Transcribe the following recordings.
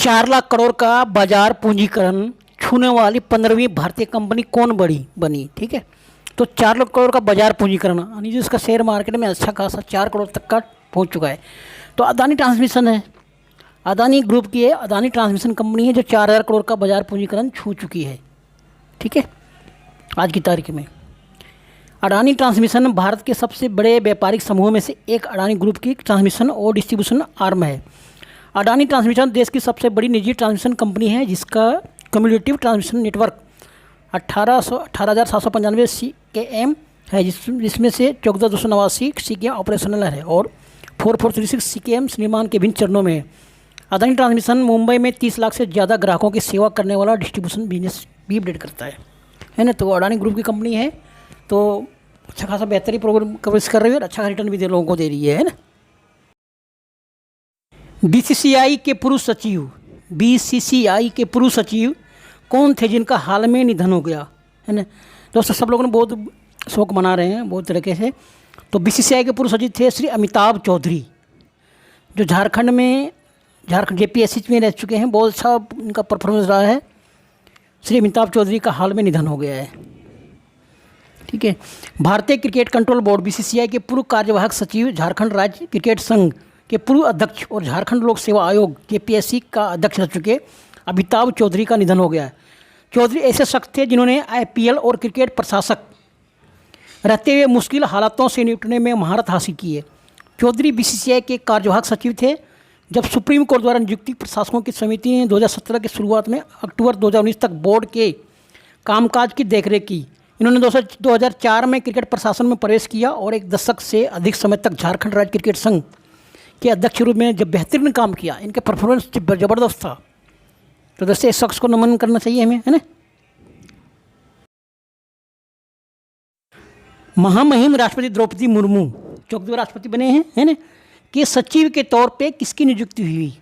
4 लाख करोड़ का बाजार पूंजीकरण छूने वाली 15वीं भारतीय कंपनी कौन बनी? ठीक है, तो 4 लाख करोड़ का बाजार पूंजीकरण यानी जिसका शेयर मार्केट में अच्छा खासा 4 करोड़ तक का पहुंच चुका है। तो अदानी ट्रांसमिशन है, अदानी ग्रुप की है, अदानी ट्रांसमिशन कंपनी है जो 4,000 करोड़ का बाजार पूंजीकरण छू चुकी है। ठीक है, आज की तारीख में अडानी ट्रांसमिशन भारत के सबसे बड़े व्यापारिक समूह में से एक अडानी ग्रुप की ट्रांसमिशन और डिस्ट्रीब्यूशन आर्म है। अडानी ट्रांसमिशन देश की सबसे बड़ी निजी ट्रांसमिशन कंपनी है जिसका कम्युलेटिव ट्रांसमिशन नेटवर्क 18,795 CKM है, जिसमें से 14,289 CKM ऑपरेशनल है और 4,436 CKM निर्माण के विभिन्न चरणों में है। अडानी ट्रांसमिशन मुंबई में 30 लाख से ज़्यादा ग्राहकों की सेवा करने वाला डिस्ट्रीब्यूशन बिजनेस भी अपडेट करता है ना। तो अडानी ग्रुप की कंपनी है, तो अच्छा खासा बेहतरीन प्रोग्राम कवरेज कर रही है और अच्छा रिटर्न भी लोगों को दे रही है ना। बीसीसीआई के पूर्व सचिव कौन थे जिनका हाल में निधन हो गया है ना। दोस्तों सब लोगों ने बहुत शोक मना रहे हैं बहुत तरीके से। तो बीसीसीआई के पूर्व सचिव थे श्री अमिताभ चौधरी, जो झारखंड JPSC में रह चुके हैं। बहुत अच्छा उनका परफॉर्मेंस रहा है। श्री अमिताभ चौधरी का हाल में निधन हो गया है। ठीक है, भारतीय क्रिकेट कंट्रोल बोर्ड बीसीसीआई के पूर्व कार्यवाहक सचिव, झारखंड राज्य क्रिकेट संघ के पूर्व अध्यक्ष और झारखंड लोक सेवा आयोग JPSC का अध्यक्ष रह चुके अमिताभ चौधरी का निधन हो गया है। चौधरी ऐसे शख्स थे जिन्होंने IPL और क्रिकेट प्रशासक रहते हुए मुश्किल हालातों से निपटने में महारत हासिल की है। चौधरी बीसीसीआई के कार्यवाहक सचिव थे जब सुप्रीम कोर्ट द्वारा नियुक्ति प्रशासकों की समिति ने 2017 की शुरुआत में अक्टूबर 2019 तक बोर्ड के कामकाज की देखरेख की। इन्होंने 2004 में क्रिकेट प्रशासन में प्रवेश किया और एक दशक से अधिक समय तक झारखंड राज्य क्रिकेट संघ के अध्यक्ष रूप में जब बेहतरीन काम किया। इनके परफॉर्मेंस ज़बरदस्त था। तो दोस्तों इस शख्स को नमन करना चाहिए हमें, है ना। महामहिम राष्ट्रपति द्रौपदी मुर्मू 14वें राष्ट्रपति बने हैं, है ना, कि सचिव के तौर पे किसकी नियुक्ति हुई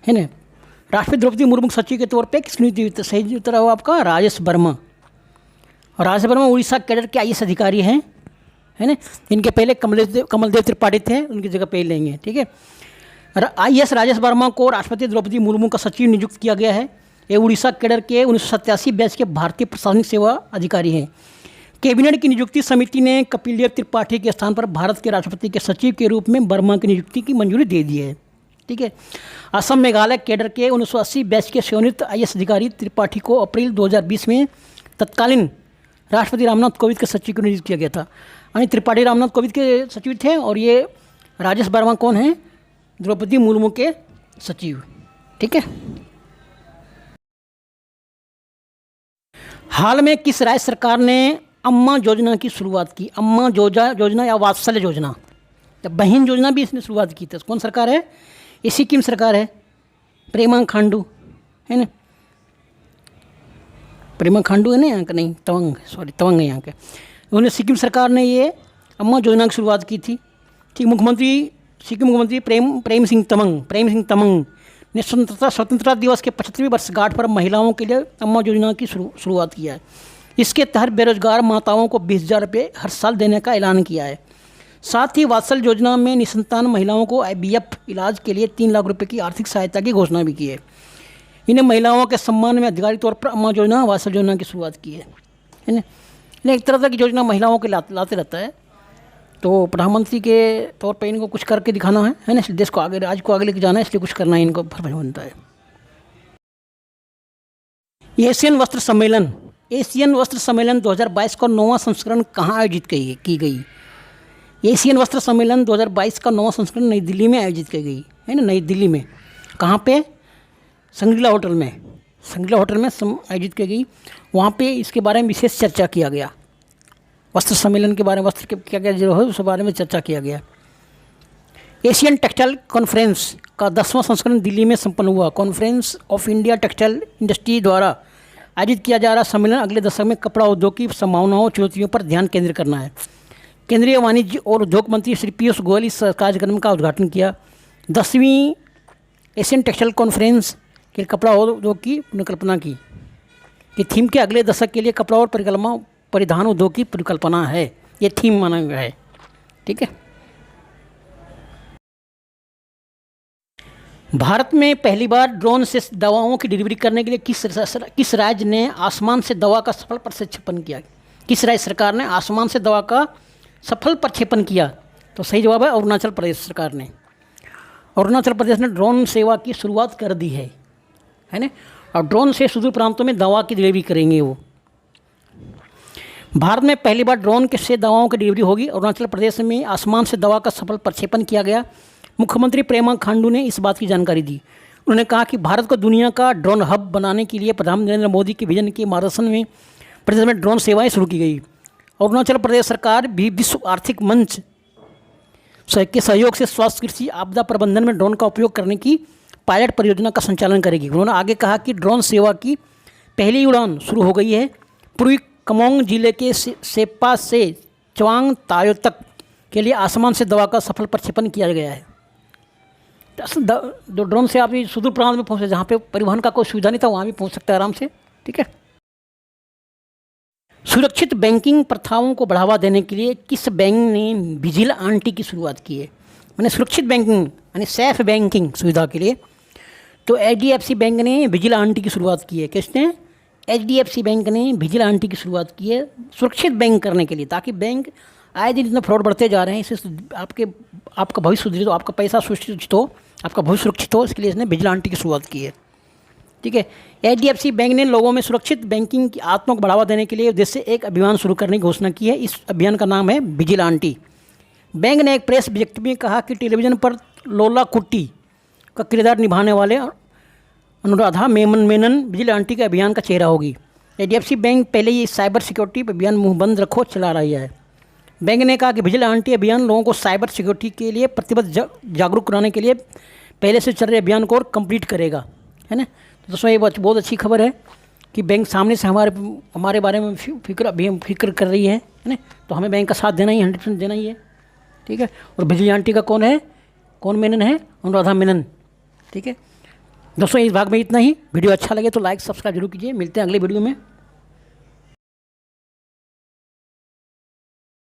है ना। राष्ट्रपति द्रौपदी मुर्मू सचिव के तौर पे किसकी नियुक्ति हुई? तो सही उत्तर हो आपका राजेश वर्मा। और राजेश वर्मा उड़ीसा कैडर के IAS अधिकारी हैं, है ना। इनके पहले कमलदेव त्रिपाठी थे, उनकी जगह पे लेंगे। ठीक है, IAS राजेश वर्मा को राष्ट्रपति द्रौपदी मुर्मू का सचिव नियुक्त किया गया है। ये उड़ीसा कैडर के 1987 बैच के भारतीय प्रशासनिक सेवा अधिकारी हैं। कैबिनेट की नियुक्ति समिति ने कपिल देव त्रिपाठी के स्थान पर भारत के राष्ट्रपति के सचिव के रूप में वर्मा की नियुक्ति की मंजूरी दे दी है। ठीक है, असम मेघालय कैडर के 1980 बैच के सेवानिवृत्त IAS अधिकारी त्रिपाठी को अप्रैल 2020 में तत्कालीन राष्ट्रपति रामनाथ कोविंद के सचिव को नियुक्त किया गया था। यानी त्रिपाठी रामनाथ कोविंद के सचिव थे और ये राजेश वर्मा कौन हैं? द्रौपदी मुर्मू के सचिव। ठीक है, हाल में किस राज्य सरकार ने अम्मा योजना की शुरुआत की? अम्मा योजना या वात्सल्य योजना, या बहन योजना भी इसने शुरुआत की थी। कौन सरकार है? ये सिक्किम सरकार है, प्रेमा खांडू है ना। प्रेमा खांडू है ना यहाँ का, नहीं तवंग है यहाँ के। उन्होंने सिक्किम सरकार ने ये अम्मा योजना की शुरुआत की थी। ठीक, सिक्किम मुख्यमंत्री प्रेम सिंह तमंग ने स्वतंत्रता दिवस के 75वें वर्षगांठ पर महिलाओं के लिए अम्मा योजना की शुरुआत किया है। इसके तहत बेरोजगार माताओं को 20,000 रुपये हर साल देने का ऐलान किया है। साथ ही वात्सल्य योजना में निसंतान महिलाओं को IVF इलाज के लिए 3 लाख रुपये की आर्थिक सहायता की घोषणा भी की है। इन्हें महिलाओं के सम्मान में आधिकारिक तौर पर अम्मा योजना वात्सल्य योजना की शुरुआत की है ना। एक तरह की योजना महिलाओं के लाते रहता है। तो प्रधानमंत्री के तौर पर इनको कुछ करके दिखाना है ना, देश को आगे, राज्य को आगे लेके जाना है, इसलिए कुछ करना है इनको फर्ज बनता है। एशियन वस्त्र सम्मेलन 2022 का 9वां संस्करण कहाँ आयोजित की गई? एशियन वस्त्र सम्मेलन 2022 का 9वां संस्करण नई दिल्ली में आयोजित की गई है ना। नई दिल्ली में कहाँ पे? संग्रीला होटल में आयोजित की गई। वहाँ पे इसके बारे में विशेष चर्चा किया गया। वस्त्र सम्मेलन के बारे में, वस्त्र के क्या क्या जो है उस बारे में चर्चा किया गया। एशियन टेक्सटाइल कॉन्फ्रेंस का 10वां संस्करण दिल्ली में संपन्न हुआ। Conference of India textile industry द्वारा आयोजित किया जा रहा सम्मेलन अगले दशक में कपड़ा उद्योग की संभावनाओं चुनौतियों पर ध्यान केंद्रित करना है। केंद्रीय वाणिज्य और उद्योग मंत्री श्री पीयूष गोयल इस कार्यक्रम का उद्घाटन किया। 10वीं एशियन टेक्सटाइल कॉन्फ्रेंस के कपड़ा उद्योग की परिकल्पना की कि थीम के अगले दशक के लिए कपड़ा और परिधान उद्योग की परिकल्पना है। ये थीम माना गया है। ठीक है, भारत में पहली बार ड्रोन से दवाओं की डिलीवरी करने के लिए किस राज्य ने आसमान से दवा का सफल प्रक्षेपण किया? किस राज्य सरकार ने आसमान से दवा का सफल प्रक्षेपण किया? तो सही जवाब है अरुणाचल प्रदेश सरकार ने। अरुणाचल प्रदेश ने ड्रोन सेवा की शुरुआत कर दी है ना। और ड्रोन से सुदूर प्रांतों में दवा की डिलीवरी करेंगे वो। भारत में पहली बार ड्रोन से दवाओं की डिलीवरी होगी। अरुणाचल प्रदेश में आसमान से दवा का सफल प्रक्षेपण किया गया। मुख्यमंत्री पेमा खांडू ने इस बात की जानकारी दी। उन्होंने कहा कि भारत को दुनिया का ड्रोन हब बनाने के लिए प्रधानमंत्री नरेंद्र मोदी के विजन के मार्गदर्शन में प्रदेश में ड्रोन सेवाएं शुरू की गई। अरुणाचल प्रदेश सरकार भी विश्व आर्थिक मंच के सहयोग से स्वास्थ्य, कृषि, आपदा प्रबंधन में ड्रोन का उपयोग करने की पायलट परियोजना का संचालन करेगी। उन्होंने आगे कहा कि ड्रोन सेवा की पहली उड़ान शुरू हो गई है। पूर्वी कमोंग जिले के सेप्पा से चवांग तायो तक के लिए आसमान से दवा का सफल प्रक्षेपण किया गया है। जो ड्रोन से आप सुदूर प्रांत में पहुँचे, जहाँ पे परिवहन का कोई सुविधा नहीं था, वहाँ भी पहुँच सकता है आराम से। ठीक है। सुरक्षित बैंकिंग प्रथाओं को बढ़ावा देने के लिए किस बैंक ने विजिल आंटी की शुरुआत की है? मैंने सुरक्षित बैंकिंग यानी सेफ बैंकिंग सुविधा के लिए तो HDFC बैंक ने विजिल आंटी की शुरुआत की है। किसने? HDFC बैंक ने विजिल आंटी की शुरुआत की है सुरक्षित बैंक करने के लिए, ताकि बैंक आए दिन इतना फ्रॉड बढ़ते जा रहे हैं, इससे आपका भविष्य सुरक्षित हो, आपका पैसा सुरक्षित हो, आपका भविष्य सुरक्षित हो, इसके लिए इसने विजिल आंटी की शुरुआत की है। ठीक है। HDFC बैंक ने लोगों में सुरक्षित बैंकिंग की आत्मा को बढ़ावा देने के लिए उद्देश्य से एक अभियान शुरू करने की घोषणा की है। इस अभियान का नाम है विजिल आंटी। बैंक ने एक प्रेस विज्ञप्ति में कहा कि टेलीविज़न पर लोला कुट्टी का किरदार निभाने वाले अनुराधा मेनन विजिल आंटी के अभियान का चेहरा होगी। HDFC बैंक पहले ये साइबर सिक्योरिटी अभियान मुँह बंद रखो चला रही है। बैंक ने कहा कि विजिल आंटी अभियान लोगों को साइबर सिक्योरिटी के लिए प्रतिबद्ध जागरूक कराने के लिए पहले से चल रहे अभियान को और कंप्लीट करेगा, है ना। तो दोस्तों ये बहुत अच्छी खबर है कि बैंक सामने से हमारे बारे में फिक्र कर रही है ना। तो हमें बैंक का साथ देना ही 100% देना ही है। ठीक है। और विजिल आंटी का कौन मेनन है? अनुराधा मेनन। ठीक है दोस्तों, इस भाग में इतना ही। वीडियो अच्छा लगे तो लाइक सब्सक्राइब जरूर कीजिए। मिलते हैं अगले वीडियो में।